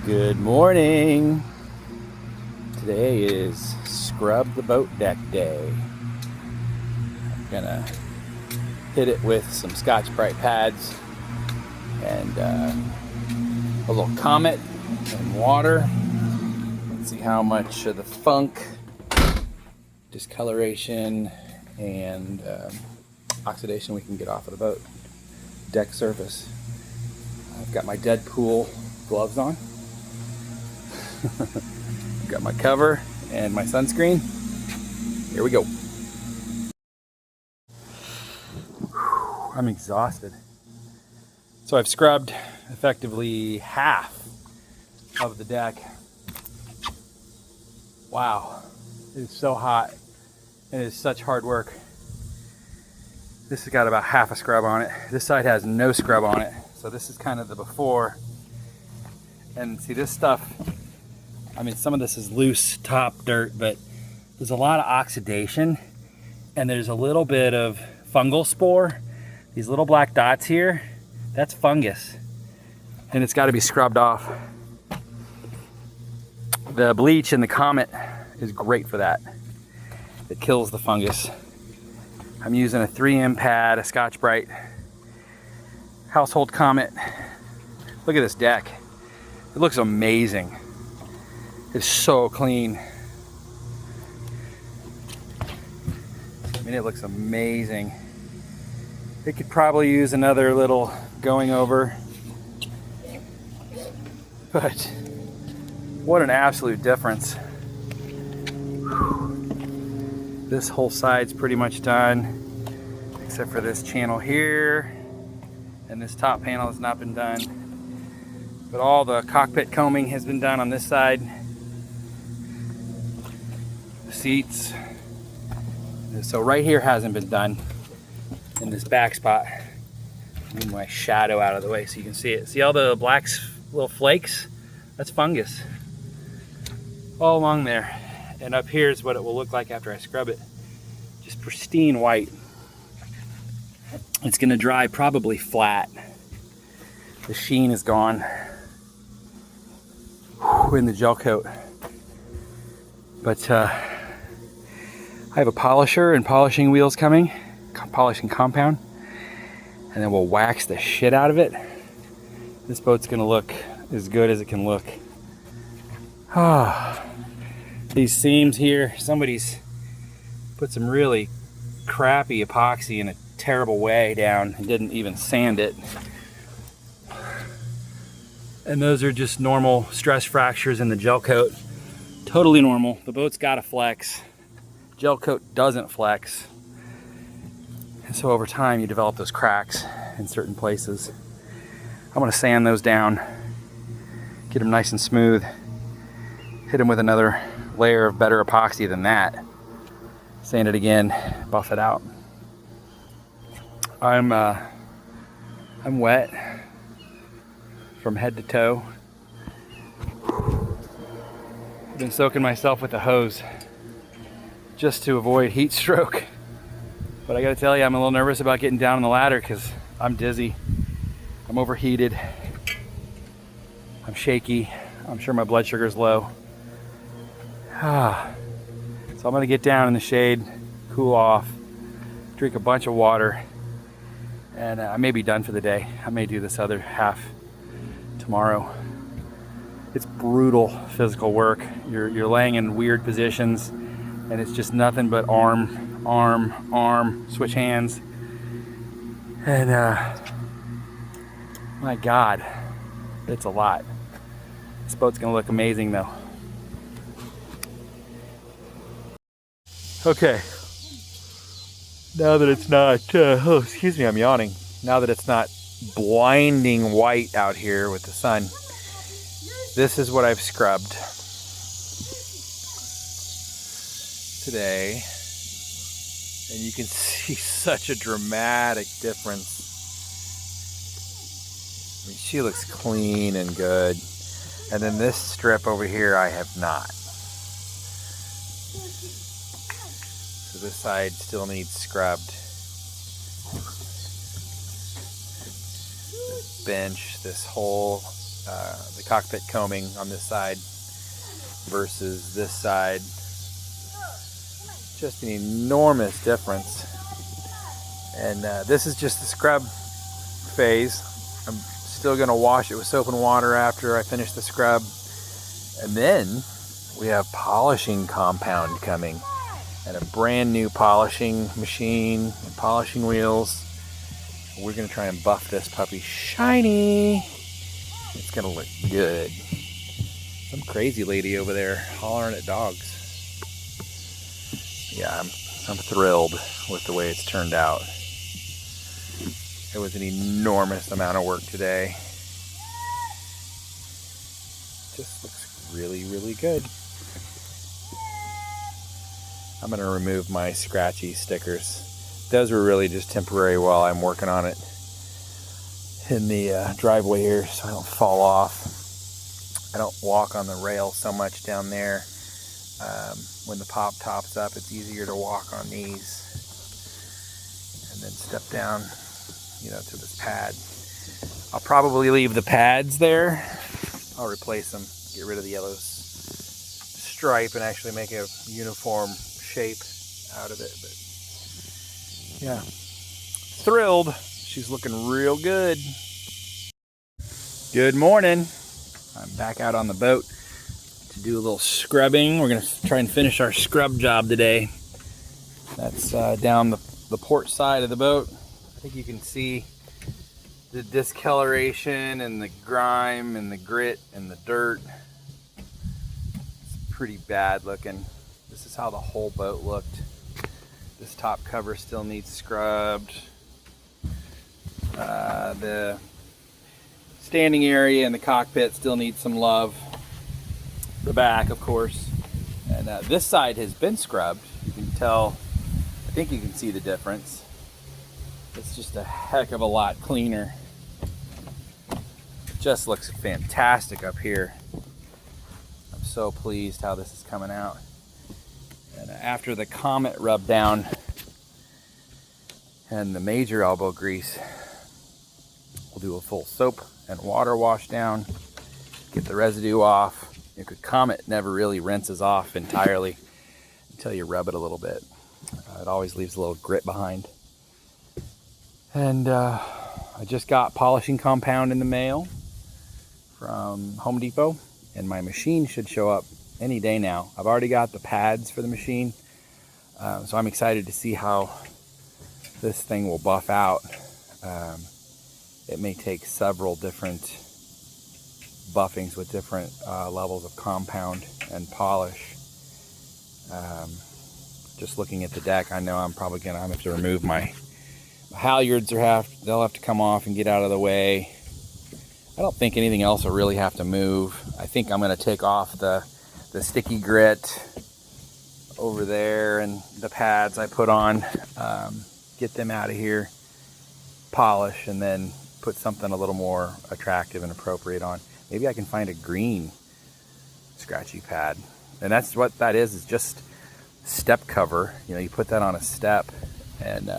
Good morning. Today is Scrub the Boat Deck Day. I'm gonna hit it with some Scotch-Brite pads and a little Comet and water. Let's see how much of the funk, discoloration, and oxidation we can get off of the boat deck surface. I've got my Deadpool gloves on. Got my cover and my sunscreen. Here we go. I'm exhausted. So I've scrubbed effectively half of the deck. Wow, it is so hot. It is such hard work. This has got about half a scrub on it. This side has no scrub on it. So this is kind of the before. And see this stuff, I mean, some of this is loose top dirt, but there's a lot of oxidation and there's a little bit of fungal spore. These little black dots here, that's fungus. And it's got to be scrubbed off. The bleach in the Comet is great for that. It kills the fungus. I'm using a 3M pad, a Scotch-Brite Household Comet. Look at this deck. It looks amazing. It's so clean. I mean, it looks amazing. It could probably use another little going over. But what an absolute difference. This whole side's pretty much done, except for this channel here. And this top panel has not been done. But all the cockpit combing has been done on this side. The seats. So right here hasn't been done in this back spot. Move my shadow out of the way so you can see it. See all the black little flakes? That's fungus. All along there. And up here is what it will look like after I scrub it. Just pristine white. It's gonna dry probably flat. The sheen is gone in the gel coat. But I have a polisher and polishing wheels coming, polishing compound, and then we'll wax the shit out of it. This boat's gonna look as good as it can look. These seams here, somebody's put some really crappy epoxy in a terrible way down and didn't even sand it. And those are just normal stress fractures in the gel coat. Totally normal. The boat's got to flex. Gel coat doesn't flex. And so over time you develop those cracks in certain places. I'm going to sand those down, get them nice and smooth, hit them with another layer of better epoxy than that, sand it again, buff it out. I'm wet from head to toe. I've been soaking myself with a hose just to avoid heat stroke. But I gotta tell you, I'm a little nervous about getting down on the ladder because I'm dizzy. I'm overheated. I'm shaky. I'm sure my blood sugar's low. So I'm gonna get down in the shade, cool off, drink a bunch of water, and I may be done for the day. I may do this other half tomorrow. It's brutal physical work. You're laying in weird positions and it's just nothing but arm, switch hands. And my God, it's a lot. This boat's gonna look amazing though. Okay, now that it's not, oh, excuse me, I'm yawning. Now that it's not blinding white out here with the sun, this is what I've scrubbed today. And you can see such a dramatic difference. I mean, she looks clean and good. And then this strip over here, I have not. So this side still needs scrubbed. This bench, this whole the cockpit combing on this side versus this side. Just an enormous difference. And this is just the scrub phase. I'm still going to wash it with soap and water after I finish the scrub. And then we have polishing compound coming, and a brand new polishing machine and polishing wheels. We're going to try and buff this puppy shiny. It's going to look good. Some crazy lady over there hollering at dogs. Yeah, I'm thrilled with the way it's turned out. It was an enormous amount of work today. Just looks really, really good. I'm going to remove my scratchy stickers. Those were really just temporary while I'm working on it in the driveway here so I don't fall off. I don't walk on the rail so much down there. When the pop top's up, it's easier to walk on these and then step down, to this pad. I'll probably leave the pads there. I'll replace them, get rid of the yellow stripe and actually make a uniform shape out of it. But yeah, thrilled. She's looking real good. Good morning. I'm back out on the boat to do a little scrubbing. We're going to try and finish our scrub job today. That's down the port side of the boat. I think you can see the discoloration and the grime and the grit and the dirt. It's pretty bad looking. This is how the whole boat looked. This top cover still needs scrubbed. The standing area and the cockpit still needs some love. The back, of course. And this side has been scrubbed. You can tell, I think you can see the difference. It's just a heck of a lot cleaner. It just looks fantastic up here. I'm so pleased how this is coming out. And after the Comet rub down and the major elbow grease, we'll do a full soap and water wash down, get the residue off. Comet never really rinses off entirely until you rub it a little bit. It always leaves a little grit behind. And I just got polishing compound in the mail from Home Depot, and my machine should show up any day now. I've already got the pads for the machine, so I'm excited to see how this thing will buff out. It may take several different buffings with different levels of compound and polish. Just looking at the deck, I know I'm probably gonna have to remove my halyards. They'll have to come off and get out of the way. I don't think anything else will really have to move. I think I'm gonna take off the sticky grit over there and the pads I put on, get them out of here, polish, and then put something a little more attractive and appropriate on. Maybe I can find a green scratchy pad. And that's what that is just step cover. You put that on a step, and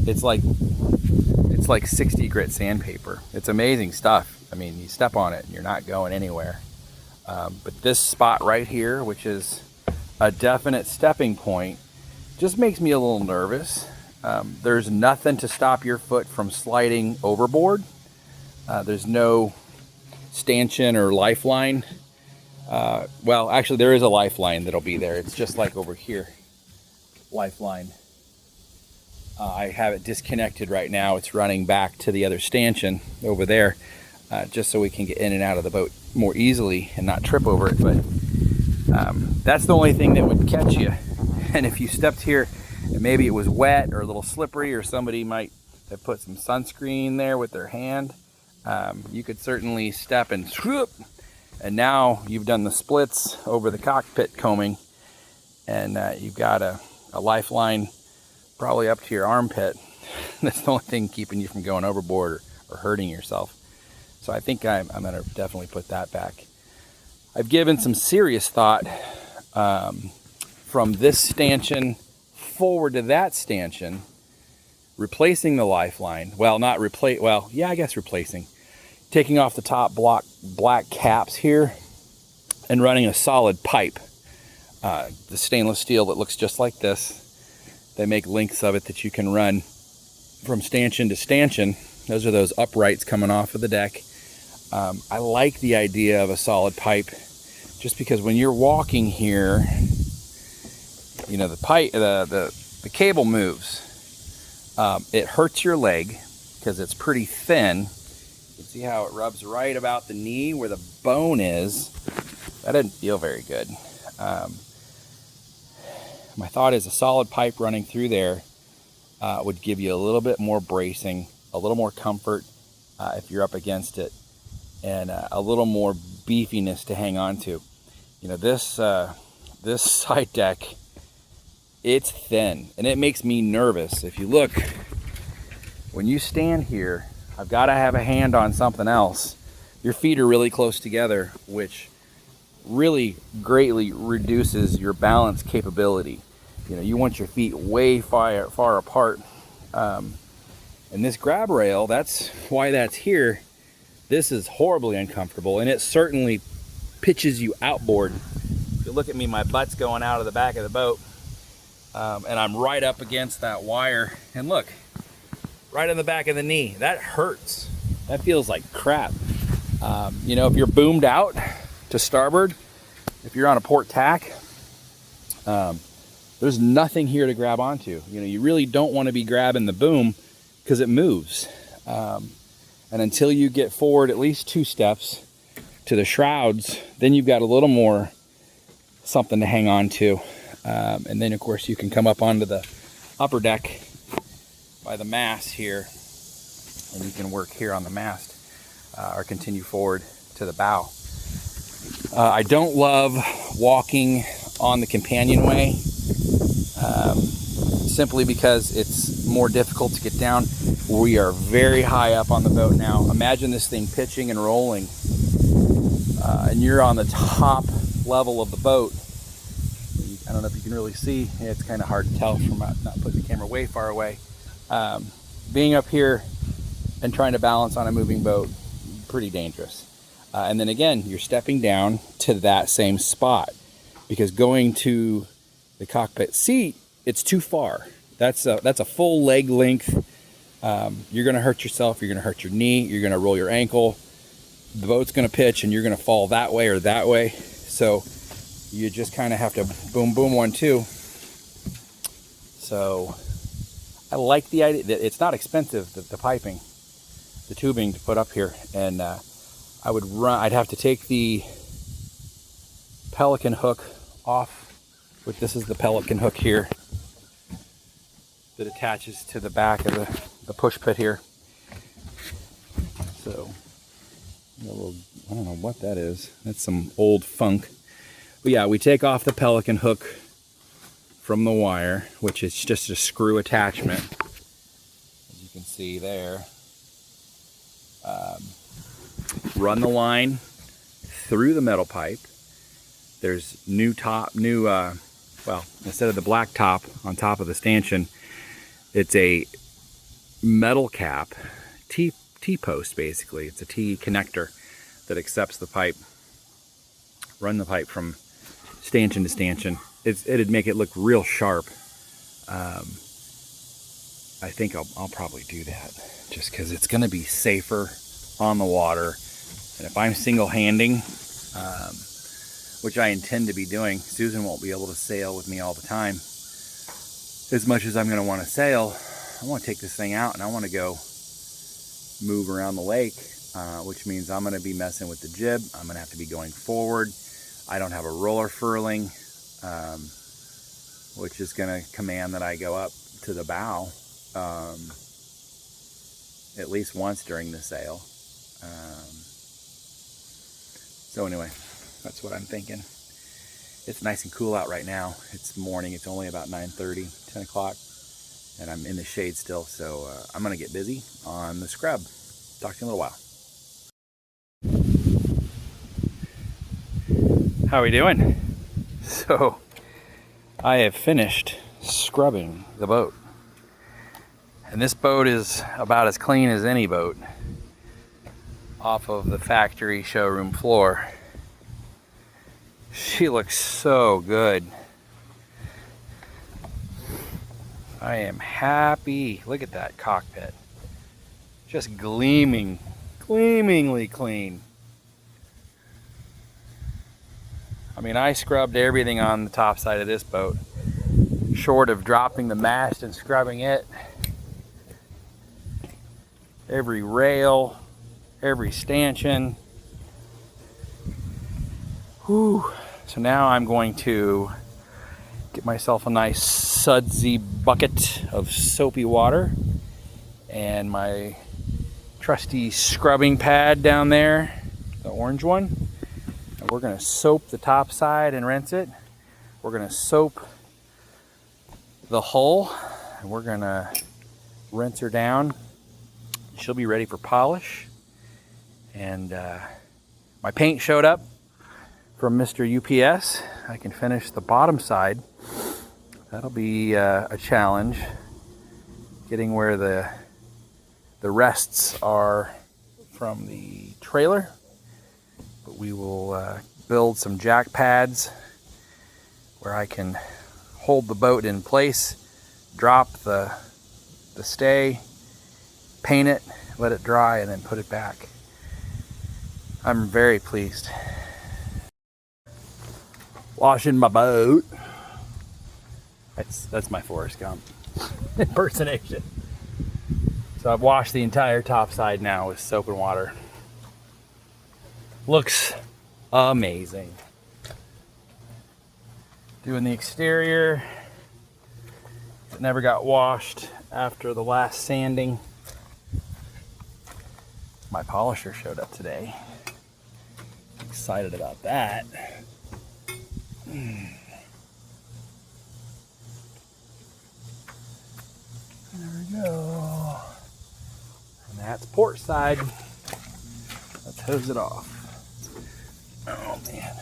it's like 60 grit sandpaper. It's amazing stuff. I mean, you step on it and you're not going anywhere. But this spot right here, which is a definite stepping point, just makes me a little nervous. There's nothing to stop your foot from sliding overboard. There's no stanchion or lifeline. Well, actually there is a lifeline that'll be there. It's just like over here, lifeline. I have it disconnected right now. It's running back to the other stanchion over there, just so we can get in and out of the boat more easily and not trip over it. But that's the only thing that would catch you. And if you stepped here and maybe it was wet or a little slippery, or somebody might have put some sunscreen there with their hand, you could certainly step and swoop, and now you've done the splits over the cockpit combing, and you've got a lifeline probably up to your armpit. That's the only thing keeping you from going overboard or hurting yourself. So I think I'm going to definitely put that back. I've given some serious thought from this stanchion forward to that stanchion, replacing the lifeline. Well, not replace, well, yeah, I guess replacing. taking off the top black caps here and running a solid pipe. The stainless steel that looks just like this. They make lengths of it that you can run from stanchion to stanchion. Those are those uprights coming off of the deck. I like the idea of a solid pipe just because when you're walking here, you know, the pipe, the cable moves. It hurts your leg because it's pretty thin. You can see how it rubs right about the knee where the bone is. That didn't feel very good. My thought is a solid pipe running through there would give you a little bit more bracing, a little more comfort if you're up against it, and a little more beefiness to hang on to. You know, this side deck, it's thin, and it makes me nervous. If you look, when you stand here, I've got to have a hand on something else. Your feet are really close together, which really greatly reduces your balance capability. You know, you want your feet way far apart. And this grab rail, that's why that's here. This is horribly uncomfortable, and it certainly pitches you outboard. If you look at me, my butt's going out of the back of the boat, and I'm right up against that wire. And look, right in the back of the knee. That hurts. That feels like crap. You know, if you're boomed out to starboard, if you're on a port tack, there's nothing here to grab onto. You know, you really don't want to be grabbing the boom because it moves. And until you get forward at least 2 steps to the shrouds, then you've got a little more something to hang on to. And then of course you can come up onto the upper deck by the mast here, and you can work here on the mast or continue forward to the bow. I don't love walking on the companionway simply because it's more difficult to get down. We are very high up on the boat now. Imagine this thing pitching and rolling, and you're on the top level of the boat. I don't know if you can really see. It's kind of hard to tell from not putting the camera way far away. Being up here and trying to balance on a moving boat, pretty dangerous. And then again, you're stepping down to that same spot because going to the cockpit seat, it's too far. That's a full leg length. You're going to hurt yourself. You're going to hurt your knee. You're going to roll your ankle. The boat's going to pitch and you're going to fall that way or that way. So you just kind of have to boom, boom, 1, 2. So I like the idea that it's not expensive, the piping, the tubing to put up here. And I'd have to take the Pelican hook off. This is the Pelican hook here that attaches to the back of the push pit here. So I don't know what that is. That's some old funk. But yeah, we take off the Pelican hook from the wire, which is just a screw attachment, as you can see there. Run the line through the metal pipe. There's well, instead of the black top on top of the stanchion, it's a metal cap, T-post basically. It's a T connector that accepts the pipe. Run the pipe from stanchion to stanchion. It'd make it look real sharp. I think I'll probably do that just because it's going to be safer on the water. And if I'm single-handing, which I intend to be doing, Susan won't be able to sail with me all the time. As much as I'm going to want to sail, I want to take this thing out and I want to go move around the lake, which means I'm going to be messing with the jib. I'm going to have to be going forward. I don't have a roller furling, which is going to command that I go up to the bow at least once during the sail. So anyway, that's what I'm thinking. It's nice and cool out right now. It's morning. It's only about 9:30, 10 o'clock, and I'm in the shade still. So I'm going to get busy on the scrub. Talk to you in a little while. How are we doing? So I have finished scrubbing the boat. And this boat is about as clean as any boat. off of the factory showroom floor. She looks so good. I am happy. Look at that cockpit. Just gleaming, gleamingly clean. I mean, I scrubbed everything on the top side of this boat. Short of dropping the mast and scrubbing it. Every rail, every stanchion. Whew. So now I'm going to get myself a nice sudsy bucket of soapy water and my trusty scrubbing pad down there, the orange one. And we're gonna soap the top side and rinse it. We're gonna soap the hull and we're gonna rinse her down. She'll be ready for polish. And my paint showed up from Mr. UPS. I can finish the bottom side. That'll be a challenge, getting where the rests are from the trailer. But we will build some jack pads where I can hold the boat in place, drop the stay, paint it, let it dry, and then put it back. I'm very pleased. Washing my boat. That's my Forrest Gump impersonation. So I've washed the entire top side now with soap and water. Looks amazing. Doing the exterior. It never got washed after the last sanding. My polisher showed up today. Excited about that. There we go. And that's port side. Let's hose it off. Oh man.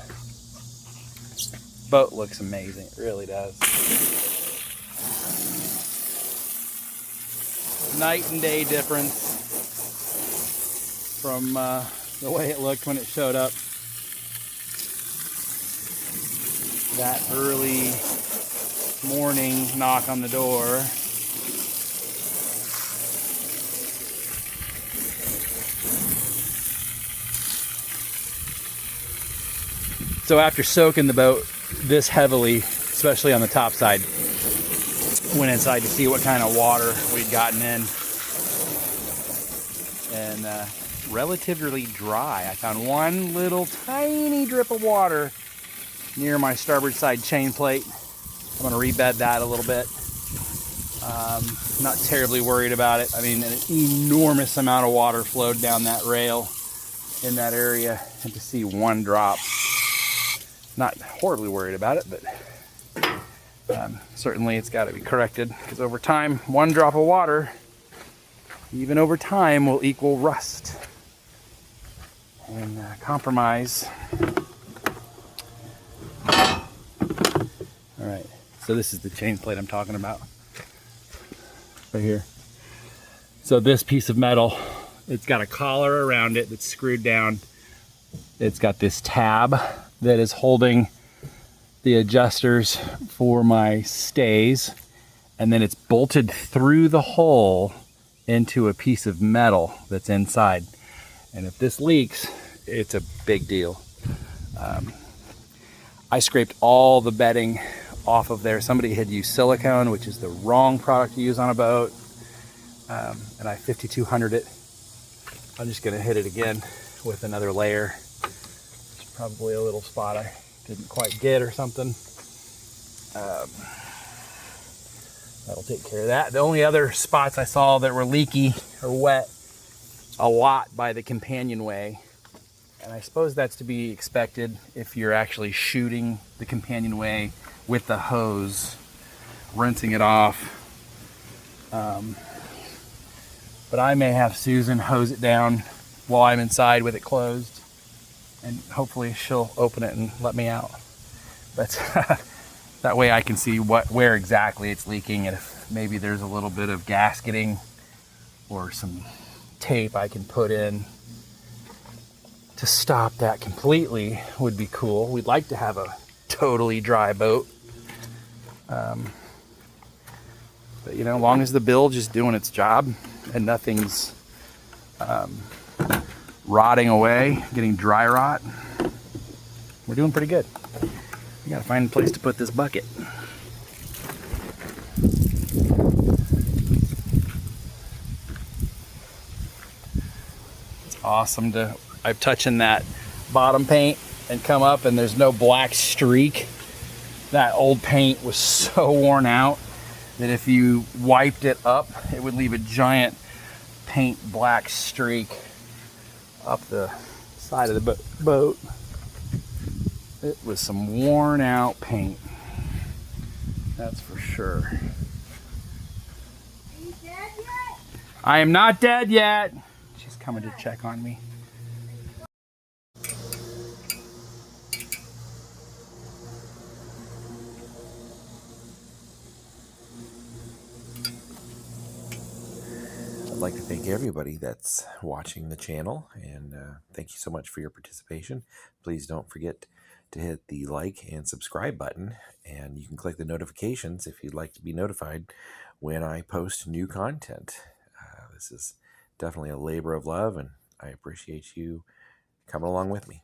Boat looks amazing. It really does. Night and day difference from the way it looked when it showed up. That early morning knock on the door. So after soaking the boat this heavily, especially on the top side, went inside to see what kind of water we'd gotten in. And relatively dry. I found one little tiny drip of water near my starboard side chain plate. I'm going to rebed that a little bit. Not terribly worried about it. I mean, an enormous amount of water flowed down that rail in that area, and to see one drop, not horribly worried about it, but certainly it's got to be corrected, because over time, one drop of water, even over time, will equal rust and compromise. All right, so this is the chain plate I'm talking about right here. So this piece of metal, it's got a collar around it that's screwed down. It's got this tab that is holding the adjusters for my stays, and then it's bolted through the hole into a piece of metal that's inside. And if this leaks, it's a big deal. I scraped all the bedding off of there. Somebody had used silicone, which is the wrong product to use on a boat, and I 5200'd it. I'm just gonna hit it again with another layer. It's probably a little spot I didn't quite get or something. That'll take care of that. The only other spots I saw that were leaky or wet a lot by the companionway, and I suppose that's to be expected if you're actually shooting the companionway with the hose, rinsing it off. But I may have Susan hose it down while I'm inside with it closed, and hopefully she'll open it and let me out. But that way I can see where exactly it's leaking, and if maybe there's a little bit of gasketing or some tape I can put in to stop that completely would be cool. We'd like to have a totally dry boat. But you know, as long as the bilge is doing its job and nothing's rotting away, getting dry rot, we're doing pretty good. We gotta find a place to put this bucket. It's awesome to, I'm touching that bottom paint and come up and there's no black streak. That old paint was so worn out that if you wiped it up, it would leave a giant paint black streak up the side of the boat. It was some worn out paint, that's for sure. Are you dead yet? I am not dead yet. She's coming to check on me. I'd like to thank everybody that's watching the channel, and thank you so much for your participation. Please don't forget to hit the like and subscribe button, and you can click the notifications if you'd like to be notified when I post new content. This is definitely a labor of love, and I appreciate you coming along with me.